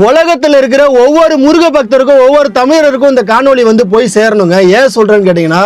உலகத்தில் இருக்கிற ஒவ்வொரு முருக பக்தருக்கும் ஒவ்வொரு தமிழருக்கும் இந்த காணொளி வந்து போய் சேரணுங்க. ஏன் சொல்றேன்னு கேட்டீங்கன்னா,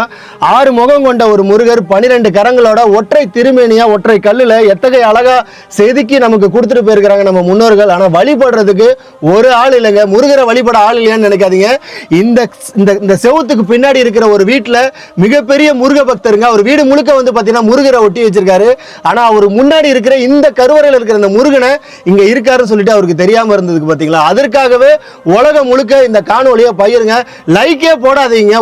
6 முகம் கொண்ட ஒரு முருகர் 12 கரங்களோட ஒற்றை திருமேனியா ஒற்றை கல்லுல எத்தகைய அழகா செதுக்கி நமக்கு கொடுத்துட்டு போயிருக்கிறாங்க நம்ம முன்னோர்கள். ஆனா வழிபடுறதுக்கு ஒரு ஆள் இல்லைங்க. முருகரை வழிபட ஆள் இல்லையான்னு நினைக்காதீங்க. இந்த செவுத்துக்கு பின்னாடி இருக்கிற ஒரு வீட்டுல மிகப்பெரிய முருக பக்தருங்க. அவர் வீடு முழுக்க வந்து பாத்தீங்கன்னா முருகரை ஒட்டி வச்சிருக்காரு. ஆனா அவர் முன்னாடி இருக்கிற இந்த கருவறையில் இருக்கிற இந்த முருகனை இங்க இருக்காருன்னு சொல்லிட்டு அவருக்கு தெரியாம இருந்ததுக்கு பாத்தீங்களா. அதற்காகவே உலகம் முழுக்க இந்த காணொலியை பகிருங்க. லைக்கே போடாதீங்க.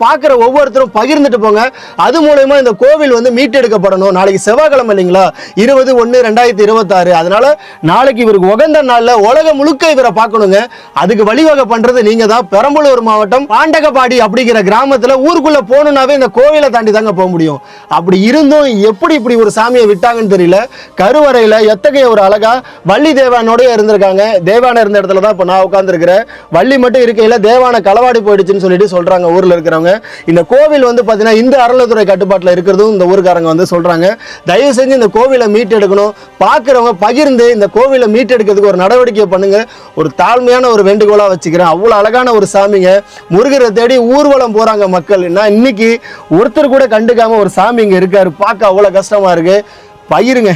பார்க்குற ஒவ்வொருத்தரும் பகிர்ந்துட்டு போங்க. அது மூலமா இந்த கோவில் வந்து மீட்டெடுக்கப்படணும். நாளைக்கு செவ்வாய்க்கிழமை இல்லைங்களா, 20/1/2026. அதனால நாளைக்கு இவருக்கு உகந்த நாள்ல உலகம் முழுக்க இவரை பார்க்கணுங்க. அதுக்கு வழிவகை பண்றது நீங்க தான். பெரம்பலூர் மாவட்டம் பாண்டகபாடி அப்படிங்கிற கிராமத்துல ஊருக்குள்ள போகணும்னாவே இந்த கோவிலை தாண்டி தாங்க போக முடியும். அப்படி இருந்தும் எப்படி இப்படி ஒரு சாமியை விட்டாங்கன்னு தெரியல. கருவறையில எத்தகைய ஒரு அழகா வள்ளி தேவானோட இருந்திருக்காங்க. தேவான இருந்த இடத்துல தான் இப்போ நான் உட்கார்ந்துருக்கிறேன். வள்ளி மட்டும் இருக்கையில தேவான களவாடி போயிடுச்சுன்னு சொல்லிட்டு சொல்றாங்க ஊர்ல இருக்கிறவங்க. இந்த கோவில் வந்து பாத்தீங்கன்னா இந்த அறநிலையத்துறை கட்டுப்பாட்டில் இருக்கிறதும் இந்த ஊருக்காரங்க வந்து சொல்றாங்க. தயவு செஞ்சு இந்த கோவிலை மீட்டெடுக்கணும். பார்க்குறவங்க பகிர்ந்து இந்த கோவிலை மீட்டெடுக்கிறதுக்கு ஒரு நடவடிக்கை பண்ணுங்க. ஒரு தாழ்மையான ஒரு வேண்டுகோளா வச்சுக்கிறேன். அவ்வளோ அழகான ஒரு சாமிங்க. முருகரை தேடி ஊர்வலம் போறாங்க மக்கள். நான் இன்னைக்கு ஒருத்தர் கூட கண்டுக்காம ஒரு சாமி இங்க இருக்காரு. பார்க்க அவ்வளோ கஷ்டமா இருக்கு. பகிருங்க.